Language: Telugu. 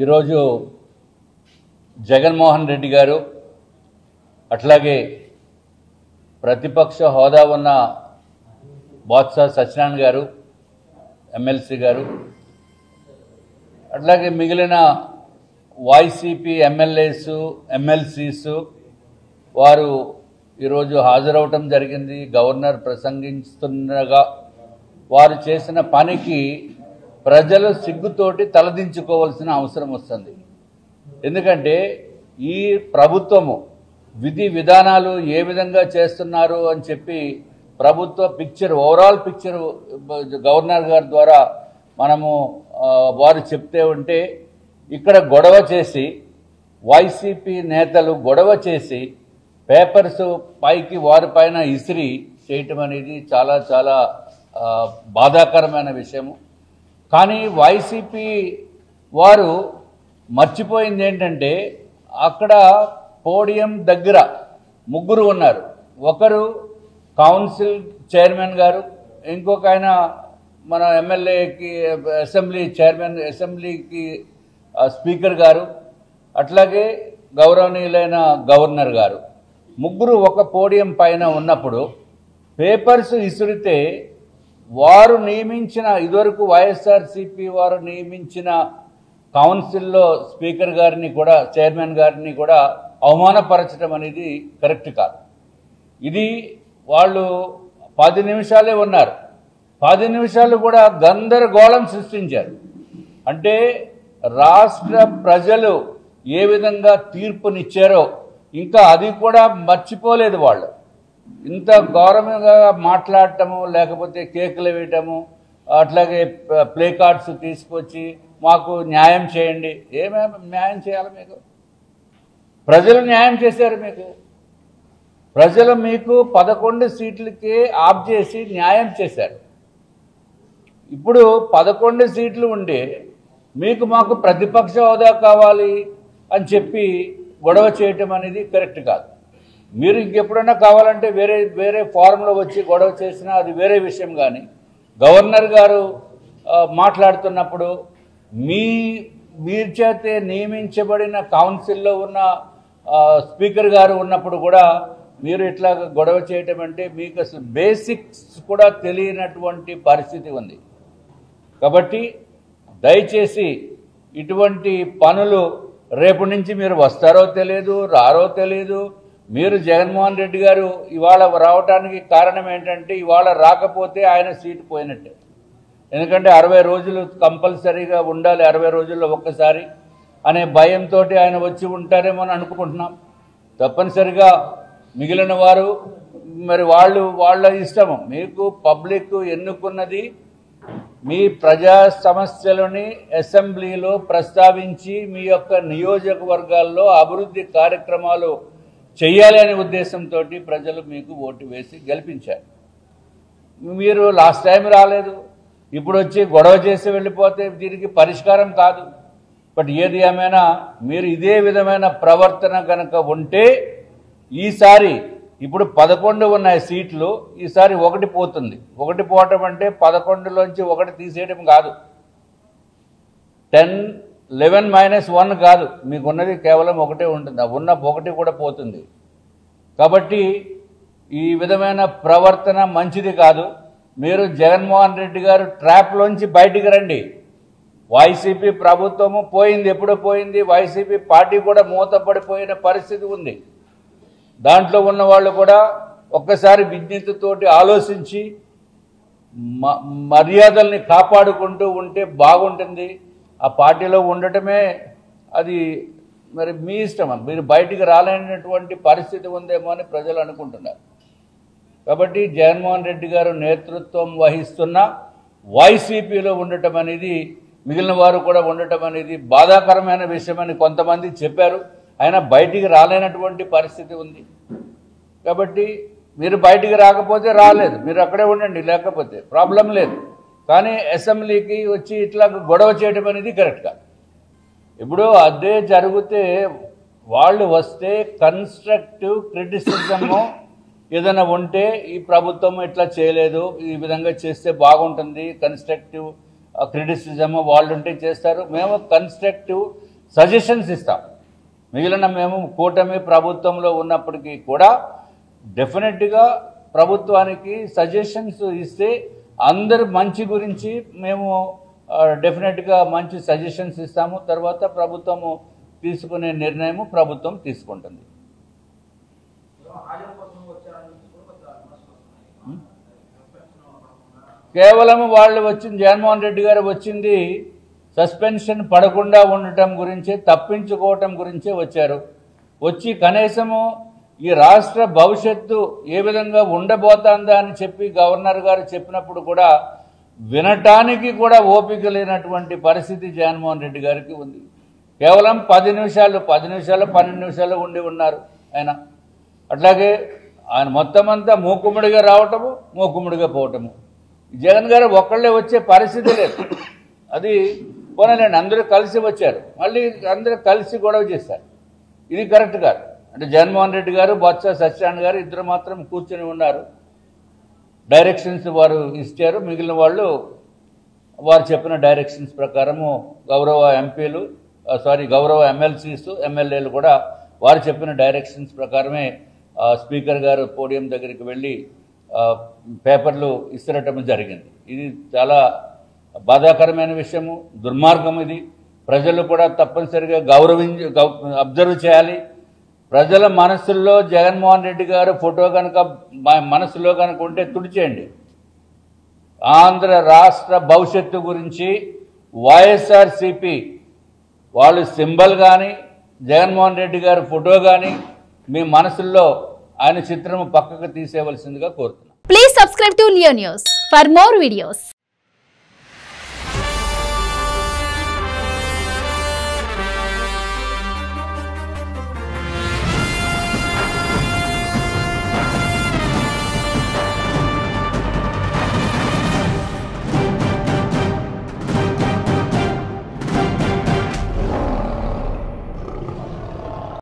ఈరోజు జగన్మోహన్ రెడ్డి గారు అట్లాగే ప్రతిపక్ష హోదా ఉన్న బొత్స సత్యనారాయణ గారు ఎమ్మెల్సీ గారు అట్లాగే మిగిలిన వైసీపీ ఎమ్మెల్యేస్ ఎమ్మెల్సీస్ వారు ఈరోజు హాజరవటం జరిగింది. గవర్నర్ ప్రసంగిస్తుండగా వారు చేసిన పనికి ప్రజలు సిగ్గుతోటి తలదించుకోవాల్సిన అవసరం వస్తుంది. ఎందుకంటే ఈ ప్రభుత్వము విధి విధానాలు ఏ విధంగా చేస్తున్నారు అని చెప్పి ప్రభుత్వ పిక్చర్ ఓవరాల్ పిక్చర్ గవర్నర్ గారి ద్వారా మనము వారు చెప్తే ఉంటే ఇక్కడ గొడవ చేసి వైసీపీ నేతలు గొడవ చేసి పేపర్స్ పైకి వారి పైన ఇసిరి చేయటం అనేది చాలా చాలా బాధాకరమైన విషయము. కానీ వైసీపీ వారు మర్చిపోయింది ఏంటంటే అక్కడ పోడియం దగ్గర ముగ్గురు ఉన్నారు. ఒకరు కౌన్సిల్ చైర్మన్ గారు, ఇంకొక ఆయన మన ఎమ్మెల్యేకి అసెంబ్లీ చైర్మన్, అసెంబ్లీకి స్పీకర్ గారు, అట్లాగే గౌరవనీయులైన గవర్నర్ గారు, ముగ్గురు ఒక పోడియం పైన ఉన్నప్పుడు పేపర్స్ ఇసురితే వారు నియమించిన ఇదివరకు వైఎస్ఆర్సీపీ వారు నియమించిన కౌన్సిల్లో స్పీకర్ గారిని కూడా చైర్మన్ గారిని కూడా అవమానపరచడం అనేది కరెక్ట్ కాదు. ఇది వాళ్ళు 10 నిమిషాలే ఉన్నారు, 10 నిమిషాలు కూడా గందరగోళం సృష్టించారు. అంటే రాష్ట్ర ప్రజలు ఏ విధంగా తీర్పునిచ్చారో ఇంకా అది కూడా మర్చిపోలేదు. వాళ్ళు ఇంత గౌరవంగా మాట్లాడటము, లేకపోతే కేకులు వేయటము, అట్లాగే ప్లే కార్డ్స్ తీసుకొచ్చి మాకు న్యాయం చేయండి. ఏమేమి న్యాయం చేయాలి? మీకు ప్రజలు న్యాయం చేశారు. ప్రజలు మీకు 11 సీట్లకి ఆప్ చేసి న్యాయం చేశారు. ఇప్పుడు 11 సీట్లు ఉండి మీకు మాకు ప్రతిపక్ష హోదా కావాలి అని చెప్పి గొడవ చేయటం అనేది కరెక్ట్ కాదు. మీరు ఇంకెప్పుడైనా కావాలంటే వేరే ఫారంలో వచ్చి గొడవ చేసినా అది వేరే విషయం. కానీ గవర్నర్ గారు మాట్లాడుతున్నప్పుడు మీరు చేతే నియమించబడిన కౌన్సిల్లో ఉన్న స్పీకర్ గారు ఉన్నప్పుడు కూడా మీరు ఇట్లా గొడవ చేయటం అంటే మీకు అసలు బేసిక్స్ కూడా తెలియనటువంటి పరిస్థితి ఉంది. కాబట్టి దయచేసి ఇటువంటి పనులు రేపు నుంచి మీరు వస్తారో తెలియదు, రారో తెలియదు. మీరు జగన్మోహన్ రెడ్డి గారు ఇవాళ రావడానికి కారణం ఏంటంటే ఇవాళ రాకపోతే ఆయన సీటు పోయినట్టే. ఎందుకంటే 60 రోజులు కంపల్సరీగా ఉండాలి, 60 రోజుల్లో ఒక్కసారి అనే భయంతో ఆయన వచ్చి ఉంటారేమో అని అనుకుంటున్నాం. తప్పనిసరిగా మిగిలిన వారు మరి వాళ్ళ ఇష్టము. మీకు పబ్లిక్ ఎన్నుకున్నది మీ ప్రజా సమస్యలని అసెంబ్లీలో ప్రస్తావించి మీ యొక్క నియోజకవర్గాల్లో అభివృద్ధి కార్యక్రమాలు చెయ్యాలి అనే ఉద్దేశంతో ప్రజలు మీకు ఓటు వేసి గెలిపించారు. మీరు లాస్ట్ టైం రాలేదు, ఇప్పుడు వచ్చి గొడవ చేసి వెళ్ళిపోతే దీనికి పరిష్కారం కాదు. బట్ ఏది ఏమైనా మీరు ఇదే విధమైన ప్రవర్తన కనుక ఉంటే ఈసారి ఇప్పుడు 11 ఉన్నాయి సీట్లు, ఈసారి 1 పోతుంది. 1 పోవటం అంటే 11లోంచి 1 తీసేయడం కాదు, 10, 11 - 1 కాదు. మీకున్నది కేవలం 1 ఉంటుంది. ఆ ఉన్న 1 కూడా పోతుంది. కాబట్టి ఈ విధమైన ప్రవర్తన మంచిది కాదు. మీరు జగన్మోహన్ రెడ్డి గారు ట్రాప్లోంచి బయటికి రండి. వైసీపీ ప్రభుత్వము పోయింది, ఎప్పుడో పోయింది. వైసీపీ పార్టీ కూడా మూతపడిపోయిన పరిస్థితి ఉంది. దాంట్లో ఉన్న వాళ్ళు కూడా ఒక్కసారి విజ్ఞతతోటి ఆలోచించి మర్యాదల్ని కాపాడుకుంటూ ఉంటే బాగుంటుంది. ఆ పార్టీలో ఉండటమే అది మరి మీ ఇష్టం. మీరు బయటికి రాలేనటువంటి పరిస్థితి ఉందేమో అని ప్రజలు అనుకుంటున్నారు. కాబట్టి జగన్మోహన్ రెడ్డి గారు నేతృత్వం వహిస్తున్న వైసీపీలో ఉండటం అనేది, మిగిలిన వారు కూడా ఉండటం అనేది బాధాకరమైన విషయమని కొంతమంది చెప్పారు. అయినా బయటికి రాలేనటువంటి పరిస్థితి ఉంది. కాబట్టి మీరు బయటికి రాకపోతే రాలేదు, మీరు అక్కడే ఉండండి, లేకపోతే ప్రాబ్లం లేదు. కానీ అసెంబ్లీకి వచ్చి ఇట్లా గొడవ చేయడం అనేది కరెక్ట్ కాదు. ఇప్పుడు అదే జరిగితే వాళ్ళు వస్తే కన్స్ట్రక్టివ్ క్రిటిసిజము ఏదైనా ఉంటే ఈ ప్రభుత్వం ఇట్లా చేయలేదు, ఈ విధంగా చేస్తే బాగుంటుంది, కన్స్ట్రక్టివ్ క్రిటిసిజం వాళ్ళు ఉంటే చేస్తారు. మేము కన్స్ట్రక్టివ్ సజెషన్స్ ఇస్తాం. మిగిలిన మేము కూటమి ప్రభుత్వంలో ఉన్నప్పటికీ కూడా డెఫినెట్గా ప్రభుత్వానికి సజెషన్స్ ఇస్తే అందరి మంచి గురించి మేము డెఫినెట్గా మంచి సజెషన్స్ ఇస్తాము. తర్వాత ప్రభుత్వము తీసుకునే నిర్ణయము ప్రభుత్వం తీసుకుంటుంది. కేవలం వాళ్ళు వచ్చింది, జగన్మోహన్ రెడ్డి గారు వచ్చింది సస్పెన్షన్ పడకుండా ఉండటం గురించే, తప్పించుకోవటం గురించే వచ్చారు. వచ్చి కనీసము ఈ రాష్ట్ర భవిష్యత్తు ఏ విధంగా ఉండబోతుందా అని చెప్పి గవర్నర్ గారు చెప్పినప్పుడు కూడా వినటానికి కూడా ఓపిక లేనటువంటి పరిస్థితి జగన్మోహన్ రెడ్డి గారికి ఉంది. కేవలం 10 నిమిషాలు 12 నిమిషాలు ఉండి ఉన్నారు ఆయన. అట్లాగే ఆయన మొత్తం అంతా మూకుమ్మడిగా రావటము, మూకుమ్మడిగా పోవటము. జగన్ గారు ఒక్కళ్ళే వచ్చే పరిస్థితి లేదు. అది పోనలేండి, అందరూ కలిసి వచ్చారు, మళ్ళీ అందరూ కలిసి గొడవ చేశారు. ఇది కరెక్ట్ కాదు. అంటే జగన్మోహన్ రెడ్డి గారు, బొత్స సత్యనారాయణ గారు ఇద్దరు మాత్రం కూర్చొని ఉన్నారు. డైరెక్షన్స్ వారు ఇచ్చారు. మిగిలిన వాళ్ళు వారు చెప్పిన డైరెక్షన్స్ ప్రకారము గౌరవ ఎమ్మెల్సీస్ ఎమ్మెల్యేలు కూడా వారు చెప్పిన డైరెక్షన్స్ ప్రకారమే స్పీకర్ గారు పోడియం దగ్గరికి వెళ్ళి పేపర్లు ఇస్తరటం జరిగింది. ఇది చాలా బాధాకరమైన విషయము, దుర్మార్గం. ఇది ప్రజలు కూడా తప్పనిసరిగా అబ్జర్వ్ చేయాలి. ప్రజల మనసుల్లో జగన్మోహన్ రెడ్డి గారు ఫోటో కనుక మనసులో కనుక ఉంటే తుడిచేయండి. ఆంధ్ర రాష్ట్ర భవిష్యత్తు గురించి వైఎస్ఆర్సీపీ వాళ్ళు సింబల్ కానీ, జగన్మోహన్ రెడ్డి గారి ఫోటో కానీ మీ మనసుల్లో ఆయన చిత్రము పక్కకు తీసేయవలసిందిగా కోరుతున్నాను. Please subscribe to Leo news for more videos.